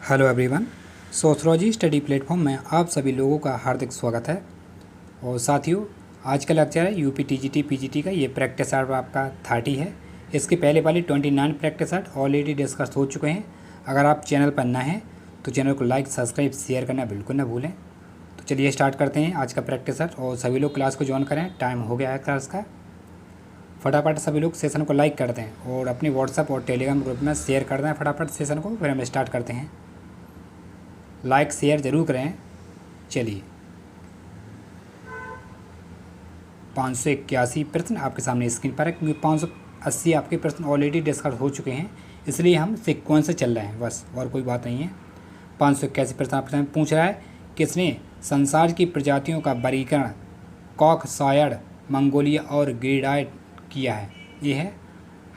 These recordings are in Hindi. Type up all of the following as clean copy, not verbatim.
Hello everyone. Sociology study platform में आप सभी लोगों का हार्दिक स्वागत है। और साथियों, आज का लेक्चर है यूपी टीजीटी पीजीटी का। ये प्रैक्टिस आर्ट आपका 30 है। इसके पहले वाली 29 प्रैक्टिस आर्ट ऑलरेडी डिस्कस हो चुके हैं। अगर आप चैनल पर नए हैं तो चैनल को लाइक सब्सक्राइब शेयर करना बिल्कुल ना भूलें। तो चलिए स्टार्ट करते हैं आज का प्रैक्टिस आर्ट। और सभी लोग क्लास को ज्वाइन करें, टाइम हो गया है क्लास का। फटाफट सभी लोग सेशन को लाइक कर दें और अपने व्हाट्सएप और टेलीग्राम ग्रुप में शेयर कर दें फटाफट सेशन को। फिर हम स्टार्ट करते हैं। लाइक शेयर ज़रूर करें। चलिए, 581 प्रश्न आपके सामने स्क्रीन पर है, क्योंकि 580 आपके प्रश्न ऑलरेडी डिस्कस हो चुके हैं, इसलिए हम सीक्वेंस से चल रहे हैं बस, और कोई बात नहीं है। 581 प्रश्न आपके सामने पूछ रहा है, किसने संसार की प्रजातियों का वर्गीकरण कॉकसायर्ड, मंगोलिया और ग्रीडाइड किया है? ये है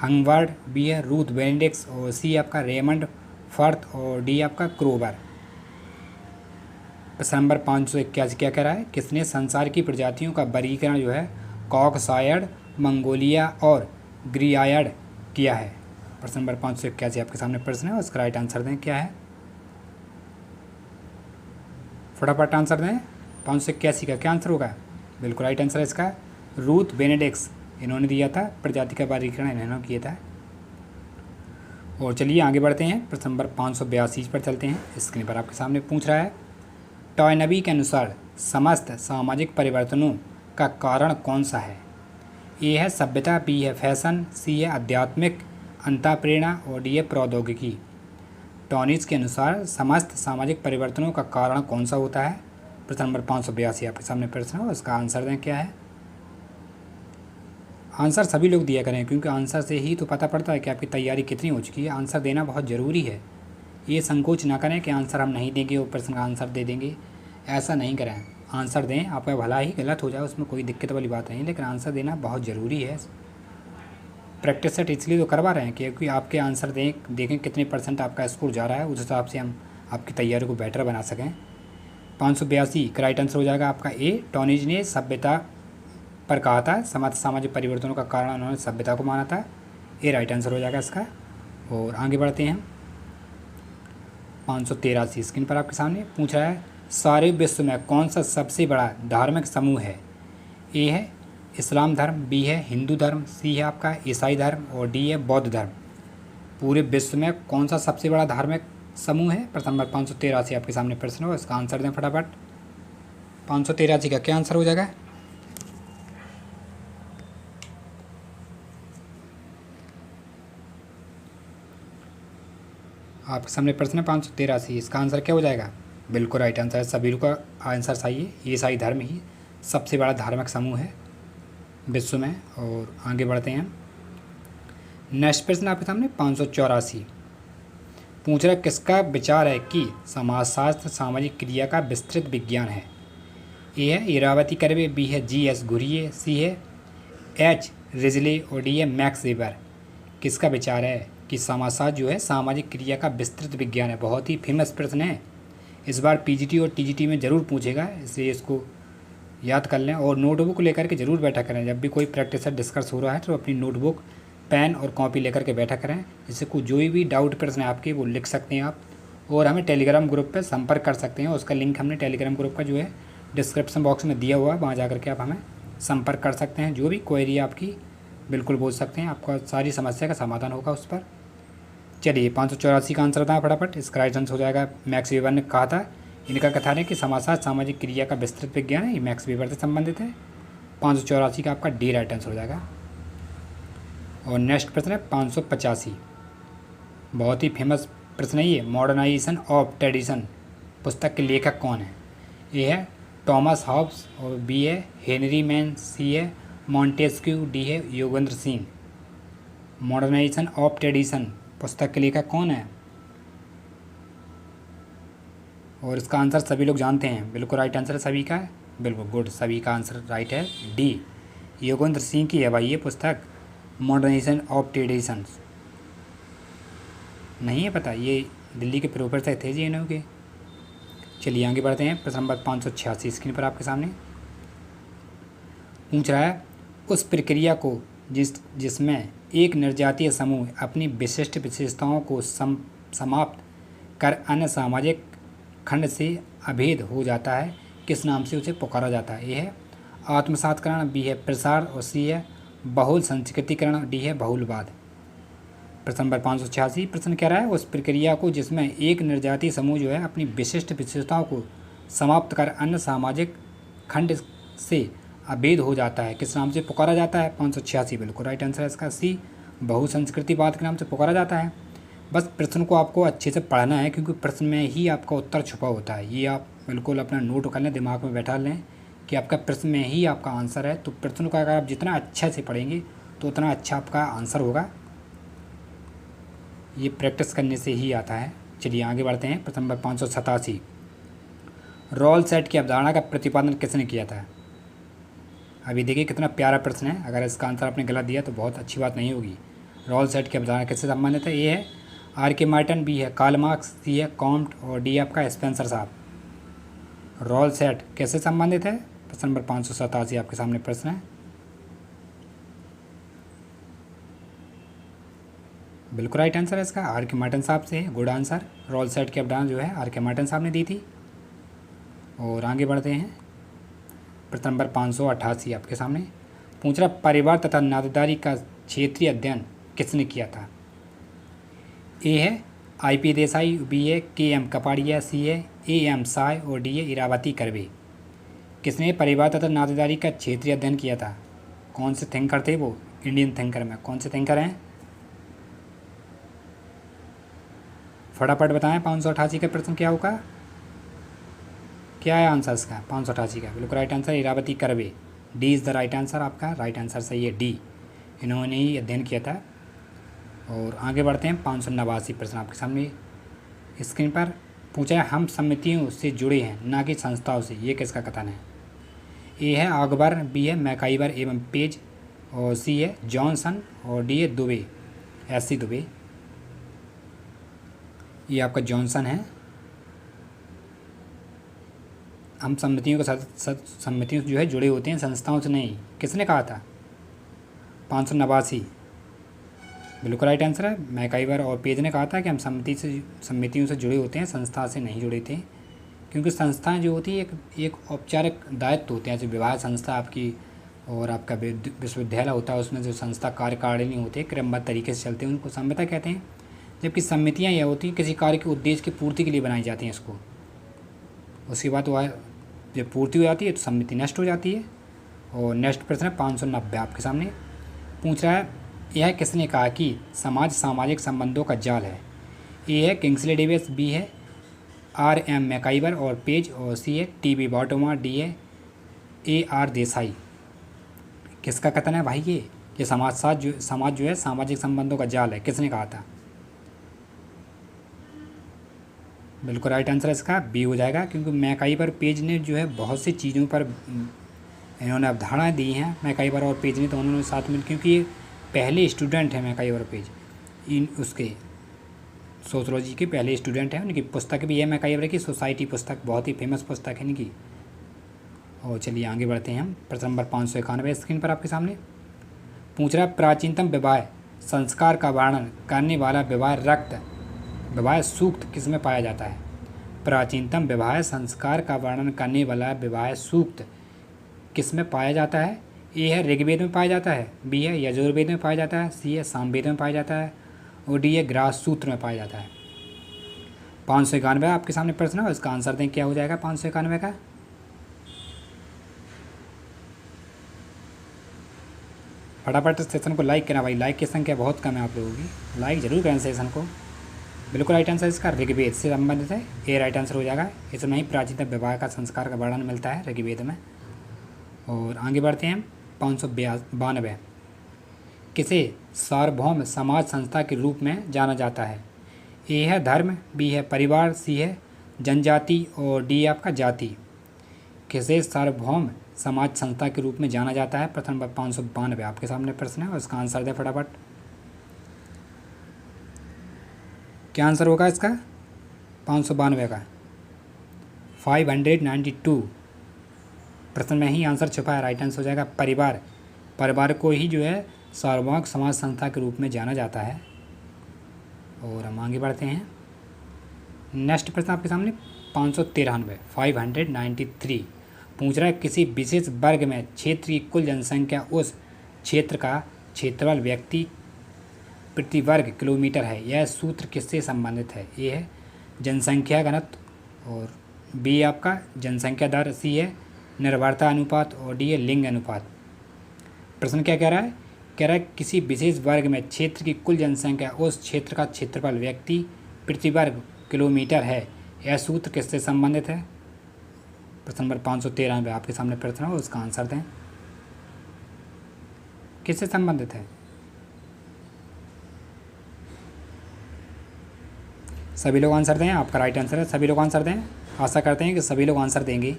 हंगवर्ड, बी है रूथ बेनेडिक्ट, और सी आपका रेमंड फर्थ, और डी आपका क्रोबर। प्रश्न नंबर 581 क्या कह रहा है? किसने संसार की प्रजातियों का वर्गीकरण जो है कॉकसायर्ड, मंगोलिया और ग्रीडाइड किया है? प्रश्न नंबर 581 आपके सामने प्रश्न है, उसका राइट आंसर दें। क्या है? फटाफट आंसर दें। 581 का क्या आंसर होगा? बिल्कुल राइट आंसर है इसका रूथ बेनेडिक्ट। इन्होंने दिया था, प्रजाति का वर्गीकरण इन्होंने किया था। और चलिए आगे बढ़ते हैं, प्रश्न नंबर 582 पर चलते हैं। स्क्रीन पर आपके सामने पूछ रहा है, टॉयनबी के अनुसार समस्त सामाजिक परिवर्तनों का कारण कौन सा है? ए है सभ्यता, बी है फैशन, सी है आध्यात्मिक अंतःप्रेरणा, और डी है प्रौद्योगिकी। टॉनिस के अनुसार समस्त सामाजिक परिवर्तनों का कारण कौन सा होता है? प्रश्न नंबर 582 आपके सामने प्रश्न है, उसका आंसर दें। क्या है? आंसर सभी लोग दिया करें, क्योंकि आंसर से ही तो पता पड़ता है कि आपकी तैयारी कितनी हो चुकी है। आंसर देना बहुत ज़रूरी है। ये संकोच ना करें कि आंसर हम नहीं देंगे और प्रश्न का आंसर दे देंगे, ऐसा नहीं करें। आंसर दें, आपका भला ही गलत हो जाए उसमें कोई दिक्कत वाली बात नहीं, लेकिन आंसर देना बहुत ज़रूरी है। प्रैक्टिस सेट इसलिए तो करवा रहे हैं क्योंकि आपके आंसर देखें कितने परसेंट आपका स्कोर जा रहा है, उस हिसाब से हम आपकी तैयारी को बेटर बना सकें। 582 का राइट आंसर हो जाएगा आपका ए। टॉनिज ने सभ्यता पर कहा था, सामाजिक परिवर्तनों का कारण उन्होंने सभ्यता को माना था। ए राइट आंसर हो जाएगा इसका। और आगे बढ़ते हैं। 583 स्क्रीन पर आपके सामने पूछ रहा है, सारे विश्व में कौन सा सबसे बड़ा धार्मिक समूह है? ए है इस्लाम धर्म, बी है हिंदू धर्म, सी है आपका ईसाई धर्म, और डी है बौद्ध धर्म। पूरे विश्व में कौन सा सबसे बड़ा धार्मिक समूह है? प्रश्न नंबर 583 आपके सामने प्रश्न हो, इसका आंसर दें फटाफट। 583 का क्या आंसर हो जाएगा? आपके सामने प्रश्न है 583, इसका आंसर क्या हो जाएगा? बिल्कुल राइट आंसर है। सभी का आंसर सही है। ईसाई धर्म ही सबसे बड़ा धार्मिक समूह है विश्व में। और आगे बढ़ते हैं। नेक्स्ट प्रश्न आपके सामने 584 पूछ रहा है, किसका विचार है कि समाजशास्त्र सामाजिक क्रिया का विस्तृत विज्ञान है? ए है इरावती कर्वे, बी है जी.एस. घुरिये, सी है एच. रिजले, और डी है मैक्स वेबर। किसका विचार है कि समाजशास्त्र जो है सामाजिक क्रिया का विस्तृत विज्ञान है? बहुत ही फेमस प्रश्न है। इस बार पीजीटी और टीजीटी में ज़रूर पूछेगा, इसलिए इसको याद कर लें और नोटबुक लेकर के ज़रूर बैठा करें। जब भी कोई प्रैक्टिस डिस्कस हो रहा है तो अपनी नोटबुक, पेन और कॉपी लेकर के बैठा करें, जिससे कोई जो भी डाउट प्रश्न है आपके वो लिख सकते हैं आप। और हमें टेलीग्राम ग्रुप पर संपर्क कर सकते हैं। उसका लिंक हमने टेलीग्राम ग्रुप का जो है डिस्क्रिप्शन बॉक्स में दिया हुआ है, वहाँ जा करके आप हमें संपर्क कर सकते हैं। जो भी क्वेरी आपकी बिल्कुल बोल सकते हैं, आपका सारी समस्या का समाधान होगा उस पर। चलिए 584 का आंसर था फटाफट, इसका राइट आंसर हो जाएगा मैक्स वेबर ने कहा था। इनका कथन है कि समाजशास्त्र सामाजिक क्रिया का विस्तृत विज्ञान है, ये मैक्स वेबर से संबंधित है। 584 का आपका डी राइट आंसर हो जाएगा। और नेक्स्ट प्रश्न है 585, बहुत ही फेमस प्रश्न है ये। मॉडर्नाइजेशन ऑफ ट्रेडिशन पुस्तक के लेखक कौन है? ए है टॉमस हॉब्स, और बी है हेनरी मैन, सी है मॉन्टेस्क्यू, डी है Yogendra Singh. Modernization of tradition पुस्तक के लेखक कौन है? और इसका आंसर सभी लोग जानते हैं। बिल्कुल राइट आंसर है सभी का। बिल्कुल गुड, सभी का आंसर राइट है डी, योगेंद्र सिंह की है भाई ये पुस्तक, मॉडर्नाइजेशन ऑफ ट्रेडिशंस। नहीं है पता? ये दिल्ली के प्रोफेसर थे जी इन्होंने। चलिए आगे बढ़ते हैं। प्रश्न नंबर 586 स्क्रीन पर आपके सामने पूछ रहा है, उस प्रक्रिया को जिसमें एक निर्जातीय समूह अपनी विशिष्ट विशेषताओं को समाप्त कर अन्य सामाजिक खंड से अभेद हो जाता है, किस नाम से उसे पुकारा जाता है? ए है आत्मसातकरण, बी है प्रसार और सी है बहुल संस्कृतिकरण, डी है बहुलवाद। प्रश्न नंबर 586 प्रश्न कह रहा है उस प्रक्रिया को जिसमें एक निर्जातीय समूह जो है अपनी विशिष्ट विशेषताओं को समाप्त कर अन्य सामाजिक खंड से अभेद हो जाता है, किस नाम से पुकारा जाता है? 586 बिल्कुल राइट आंसर है इसका सी, बहुसंस्कृतिवाद के नाम से पुकारा जाता है। बस प्रश्न को आपको अच्छे से पढ़ना है क्योंकि प्रश्न में ही आपका उत्तर छुपा होता है। ये आप बिल्कुल अपना नोट कर लें, दिमाग में बैठा लें कि आपका प्रश्न में ही आपका आंसर है। तो प्रश्न को अगर आप जितना अच्छा से पढ़ेंगे तो उतना अच्छा आपका आंसर होगा। ये प्रैक्टिस करने से ही आता है। चलिए आगे बढ़ते हैं। प्रश्न नंबर 587 रोल सेट की अवधारणा का प्रतिपादन किसने किया था? अभी देखिए कितना प्यारा प्रश्न है। अगर इसका आंसर आपने गलत दिया तो बहुत अच्छी बात नहीं होगी। रोल सेट की अवधारणा किससे संबंधित है? ए है आर्किमाइटन, बी है कार्ल मार्क्स, सी है कॉम्ट और डी आपका स्पेंसर साहब। रोल सेट कैसे संबंधित है? प्रश्न नंबर 587 आपके सामने प्रश्न है। बिल्कुल राइट आंसर है इसका आर्किमाइटन साहब से है। Good answer. रोल सेट की अवधारणा जो है आर्किमाइटन साहब ने दी थी। और आगे बढ़ते हैं। प्रश्न नंबर 588 आपके सामने पूछ रहा परिवार तथा नातेदारी का क्षेत्रीय अध्ययन किसने किया था? ए है IP देसाई, बी है KM कपाड़िया, सी है AM साय और डी है इरावती करवे। किसने परिवार तथा नातेदारी का क्षेत्रीय अध्ययन किया था? कौन से थिंकर थे वो? इंडियन थिंकर में कौन से थिंकर हैं? फटाफट बताएं 588 का प्रश्न क्या होगा? क्या है आंसर इसका 588 का? बिल्कुल राइट आंसर इरावती करवे। D is the right answer. आपका राइट आंसर सही है डी, इन्होंने ही अध्ययन किया था। और आगे बढ़ते हैं। 589 प्रश्न आपके सामने स्क्रीन पर पूछा है हम समितियों से जुड़े हैं ना कि संस्थाओं से, ये किसका कथन है? ए है अकबर, बी है मैकाइवर एवं पेज और सी है जॉनसन और डी है दुबे, SC दुबे। ये आपका जॉनसन है। हम समितियों के साथ समितियों से जो है जुड़े होते हैं, संस्थाओं से नहीं। किसने कहा था? 589 बिल्कुल राइट आंसर है। मैकाइवर और पेज ने कहा था कि हम समितियों से जुड़े होते हैं, संस्था से नहीं जुड़े थे। क्योंकि संस्थाएं जो होती है एक औपचारिक दायित्व होते हैं। जो विवाह संस्था आपकी और आपका विश्वविद्यालय होता है, उसमें जो संस्था कार्यकारिणी होती है क्रमबद्ध तरीके से चलते हैं, उनको संहिता कहते हैं। जबकि समितियाँ यह होती हैं किसी कार्य के उद्देश्य की पूर्ति के लिए बनाई जाती हैं इसको। उसके बाद वह जब पूर्ति हो जाती है तो समिति नष्ट हो जाती है। और नेक्स्ट प्रश्न है 590 आपके सामने पूछ रहा है यह किसने कहा कि समाज सामाजिक संबंधों का जाल है? ए है किंग्सले डेविस, बी है RM मैकाइवर और पेज और सी है TB बॉटोमा, डी है AR देसाई। किसका कथन है भाई? ये समाज जो है सामाजिक संबंधों का जाल है, किसने कहा था? बिल्कुल राइट आंसर इसका बी हो जाएगा। क्योंकि मैकाइवर पेज ने जो है बहुत सी चीज़ों पर इन्होंने अवधारणा दी हैं। मैकाइवर और पेज ने तो उन्होंने साथ में, क्योंकि ये पहले स्टूडेंट हैं मैकाइवर और पेज, इन उसके सोशोलॉजी के पहले स्टूडेंट हैं। उनकी पुस्तक भी है मैकाइवर की सोसाइटी पुस्तक, बहुत ही फेमस पुस्तक है इनकी। और चलिए आगे बढ़ते हैं हम। प्रश्न नंबर 591 स्क्रीन पर आपके सामने पूछ रहा है प्राचीनतम विवाह संस्कार का वर्णन करने वाला विवाह सूक्त किस में पाया जाता है? प्राचीनतम विवाह संस्कार का वर्णन करने वाला विवाह सूक्त किस में पाया जाता है? ए है ऋग्वेद में पाया जाता है, बी है यजुर्वेद में पाया जाता है, सी है सामवेद में पाया जाता है और डी है ग्रास सूत्र में पाया जाता है। 591 आपके सामने प्रश्न है, इसका आंसर दें क्या हो जाएगा 591 का? फटाफट सेशन को लाइक करना भाई, लाइक की संख्या बहुत कम है आप लोगों की, लाइक जरूर करें सेशन को। बिल्कुल राइट आंसर इसका ऋग्वेद से संबंधित है, ए राइट आंसर हो जाएगा। इसमें ही प्राचीनतम विवाह का संस्कार का वर्णन मिलता है ऋग्वेद में। और आगे बढ़ते हैं 592 किसे सार्वभौम समाज संस्था के रूप में जाना जाता है? ए है धर्म, बी है परिवार, सी है जनजाति और डी आपका जाति। किसे सार्वभौम समाज संस्था के रूप में जाना जाता है? प्रश्न नंबर 592 आपके सामने प्रश्न है और इसका आंसर दे फटाफट। क्या आंसर होगा इसका 592 का? 592 प्रश्न में ही आंसर छुपा है, राइट आंसर हो जाएगा परिवार को ही जो है सार्वभौमिक समाज संस्था के रूप में जाना जाता है। और हम आगे बढ़ते हैं। नेक्स्ट प्रश्न आपके सामने 593 पूछ रहा है किसी विशेष वर्ग में क्षेत्र की कुल जनसंख्या उस क्षेत्र का क्षेत्रफल व्यक्ति प्रति वर्ग किलोमीटर है। यह सूत्र किससे संबंधित है? ए है जनसंख्या घनत्व, और बी आपका जनसंख्या दर, सी है निर्भरता अनुपात, और डी है लिंग अनुपात। प्रश्न क्या कह रहा है? कह रहा है किसी विशेष वर्ग में क्षेत्र की कुल जनसंख्या उस क्षेत्र का क्षेत्रफल व्यक्ति प्रति वर्ग किलोमीटर है। यह सूत्र किससे संबंधित है? प्रश्न नंबर 593 आपके सामने प्रश्न है, उसका आंसर दें। किससे संबंधित है? सभी लोग आंसर दें, आपका राइट आंसर है। सभी लोग आंसर दें, आशा करते हैं कि सभी लोग आंसर देंगे।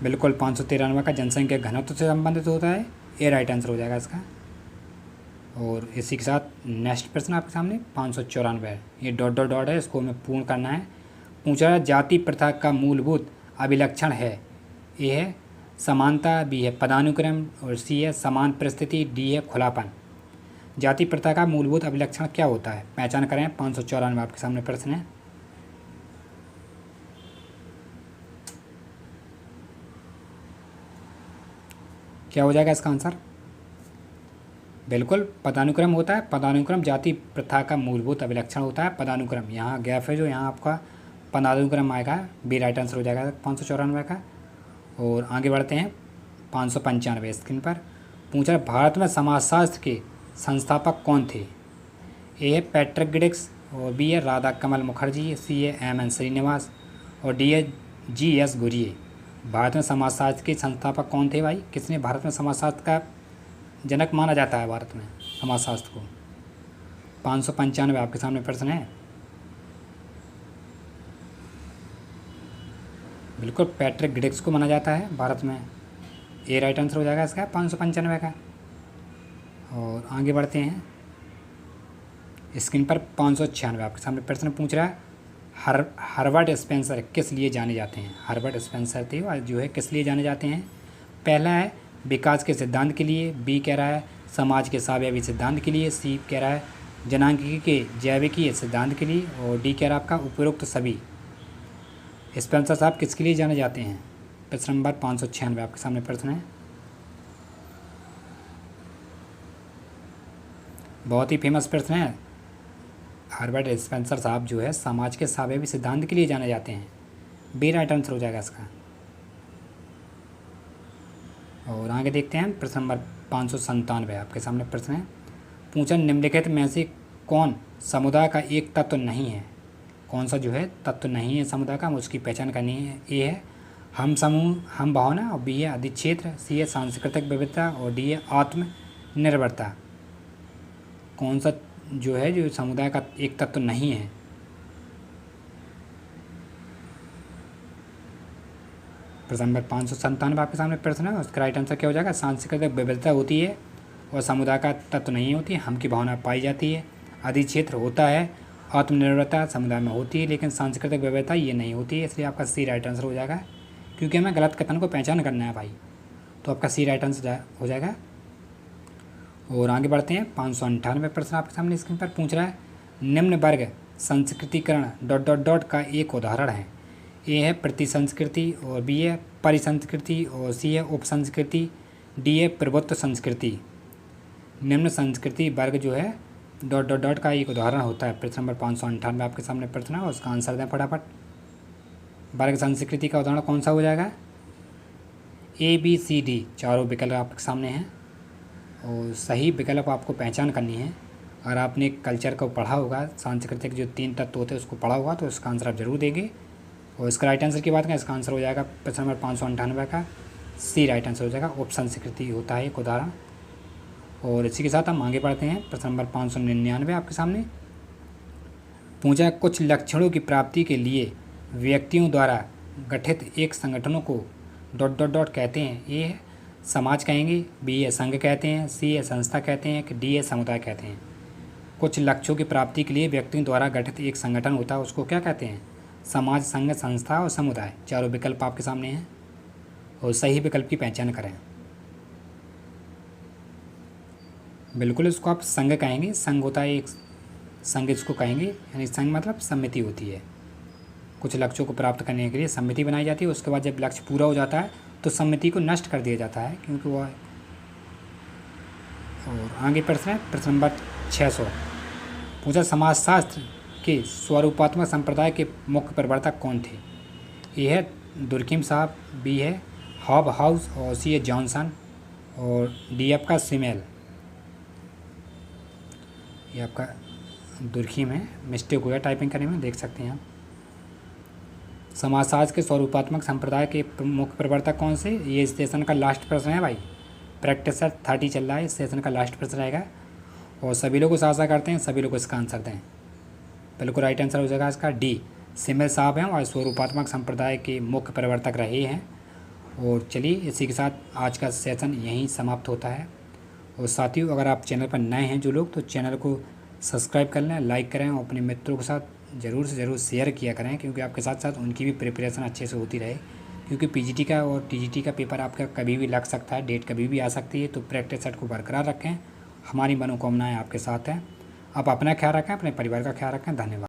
बिल्कुल 593 का जनसंख्या घनत्व से संबंधित होता है, ये राइट आंसर हो जाएगा इसका। और इसी के साथ नेक्स्ट प्रश्न आपके सामने 594 है। ये डॉट डॉट डॉट है, इसको हमें पूर्ण करना है। पूछा है जाति प्रथा का मूलभूत अभिलक्षण है। ए है समानता, बी है पदानुक्रम, और सी है समान परिस्थिति, डी है खुलापन। जाति प्रथा का मूलभूत अभिलक्षण क्या होता है? पहचान करें। 594 आपके सामने प्रश्न है। क्या हो जाएगा इसका आंसर? बिल्कुल पदानुक्रम होता है। पदानुक्रम जाति प्रथा का मूलभूत अभिलक्षण होता है। पदानुक्रम, यहाँ गैप है जो, यहाँ आपका पदानुक्रम आएगा, बी राइट आंसर हो जाएगा 594 का। और आगे बढ़ते हैं 595 स्क्रीन पर। पूछा भारत में समाजशास्त्र के संस्थापक कौन थे? ए है पैट्रिक ग्रिड्स, और बी है राधा कमल मुखर्जी, सी है एम एन श्रीनिवास, और डी है जी एस गुरिये। भारत में समाजशास्त्र के संस्थापक कौन थे भाई? किसने भारत में समाजशास्त्र का जनक माना जाता है भारत में समाजशास्त्र को? 595 आपके सामने प्रश्न है। बिल्कुल पैट्रिक ग्रिड्स को माना जाता है भारत में, ए राइट आंसर हो जाएगा इसका 595 का। और आगे बढ़ते हैं स्क्रीन पर 596 आपके सामने प्रश्न पूछ रहा है हर्बर्ट स्पेंसर किस लिए जाने जाते हैं? हर्बर्ट स्पेंसर थे जो है किस लिए जाने जाते हैं? पहला है विकास के सिद्धांत के लिए, बी कह रहा है समाज के सावयवी सिद्धांत के लिए, सी कह रहा है जनांगिकी के जैविकीय सिद्धांत के लिए, और डी कह रहा है आपका उपरोक्त सभी। स्पेंसर साहब किसके लिए जाने जाते हैं? प्रश्न नंबर 596 आपके सामने प्रश्न है। बहुत ही फेमस प्रश्न है। हर्बर्ट स्पेंसर साहब जो है समाज के सावयवी सिद्धांत के लिए जाने जाते हैं, बी राइट आंसर हो जाएगा इसका। और आगे देखते हैं प्रश्न नंबर 597 आपके सामने प्रश्न है। पूछा निम्नलिखित में से कौन समुदाय का एक तत्व नहीं है? कौन सा जो है तत्व नहीं है समुदाय का, उसकी पहचान करनी है। ए है हम समूह हम भावना, और बी है अधिक्षेत्र, सी है सांस्कृतिक विविधता, और डी है आत्मनिर्भरता। कौन सा जो है जो समुदाय का एक तत्व नहीं है? प्रश्न नंबर 597 आपके सामने प्रश्न है, उसका राइट आंसर क्या हो जाएगा? सांस्कृतिक विविधता होती है और समुदाय का तत्व नहीं होती, हम की भावना पाई जाती है। अधिक्षेत्र होता है, आत्मनिर्भरता समुदाय में होती है, लेकिन सांस्कृतिक विविधता ये नहीं होती है, इसलिए आपका सी राइट आंसर हो जाएगा। क्योंकि हमें गलत कथन को पहचान करना है भाई, तो आपका सी राइट आंसर हो जाएगा। और आगे बढ़ते हैं 598 प्रश्न आपके सामने स्क्रीन पर पूछ रहा है निम्न वर्ग संस्कृतिकरण डॉट डॉट डॉट का एक उदाहरण है। ए है प्रतिसंस्कृति, और बी है परिसंस्कृति, और सी है उपसंस्कृति, डी है प्रभुत्व संस्कृति। निम्न संस्कृति वर्ग जो है डॉट डॉट डॉट का एक उदाहरण होता है। प्रश्न नंबर 598 आपके सामने प्रश्न है, उसका आंसर दें फटाफट। वर्ग संस्कृति का उदाहरण कौन सा हो जाएगा? ए बी सी डी चारों विकल्प आपके सामने हैं, और सही विकल्प आपको पहचान करनी है। अगर आपने कल्चर को पढ़ा होगा, सांस्कृतिक जो 3 तत्व होते हैं उसको पढ़ा होगा, तो इसका आंसर आप जरूर देंगे। और इसका राइट आंसर की बात करें, इसका आंसर हो जाएगा प्रश्न नंबर 598 का सी राइट आंसर हो जाएगा। उपसंस्कृति होता है एक उदाहरण। और इसी के साथ हम आगे बढ़ते हैं प्रश्न नंबर 599 आपके सामने पूछा कुछ लक्षणों की प्राप्ति के लिए व्यक्तियों द्वारा गठित एक संगठनों को डॉट डॉट डॉट कहते हैं। ए है समाज कहेंगे, बी है संघ कहते हैं, सी है संस्था कहते हैं, कि डी है समुदाय कहते हैं। कुछ लक्ष्यों की प्राप्ति के लिए व्यक्तियों द्वारा गठित एक संगठन होता है, उसको क्या कहते हैं? समाज, संघ, संस्था और समुदाय। चारों विकल्प आपके सामने हैं, और सही विकल्प की पहचान करें। बिल्कुल इसको आप संघ कहेंगे। संघ होता है एक संघ इसको कहेंगे, यानी संघ मतलब सम्मति होती है। कुछ लक्ष्यों को प्राप्त करने के लिए सम्मति बनाई जाती है। उसके बाद जब लक्ष्य पूरा हो जाता है तो सम्मति को नष्ट कर दिया जाता है, क्योंकि वो। और आगे प्रश्न है, प्रश्न नंबर 600 पूछा, समाजशास्त्र के स्वरूपात्मक संप्रदाय के मुख्य प्रवर्तक कौन थे? ए है दुर्किम साहब, बी है हॉब हाउस और सी है जॉनसन और डी आपका सिमेल। ये आपका दुर्किम है, मिस्टेक हुआ टाइपिंग करने में, देख सकते हैं आप। समाजशास्त्र के स्वरूपात्मक संप्रदाय के मुख्य प्रवर्तक कौन से? ये सेशन का लास्ट प्रश्न है भाई, प्रैक्टिस सेट 30 चल रहा है, इस सेशन का लास्ट प्रश्न रहेगा। और सभी लोग उस आशा करते हैं सभी लोग इसका आंसर दें। बिल्कुल राइट आंसर हो जाएगा इसका डी, सिमेल साहब हैं और स्वरूपात्मक संप्रदाय के मुख्य प्रवर्तक रहे हैं। और चलिए इसी के साथ आज का सेशन यहीं समाप्त होता है। और साथियों, अगर आप चैनल पर नए हैं जो लोग, तो चैनल को सब्सक्राइब कर लें, लाइक करें और अपने मित्रों के साथ ज़रूर से ज़रूर शेयर किया करें, क्योंकि आपके साथ साथ उनकी भी प्रिपरेशन अच्छे से होती रहे। क्योंकि पीजीटी का और टीजीटी का पेपर आपका कभी भी लग सकता है, डेट कभी भी आ सकती है, तो प्रैक्टिस सेट को बरकरार रखें। हमारी मनोकामनाएं आपके साथ हैं। आप अपना ख्याल रखें, अपने परिवार का ख्याल रखें। धन्यवाद।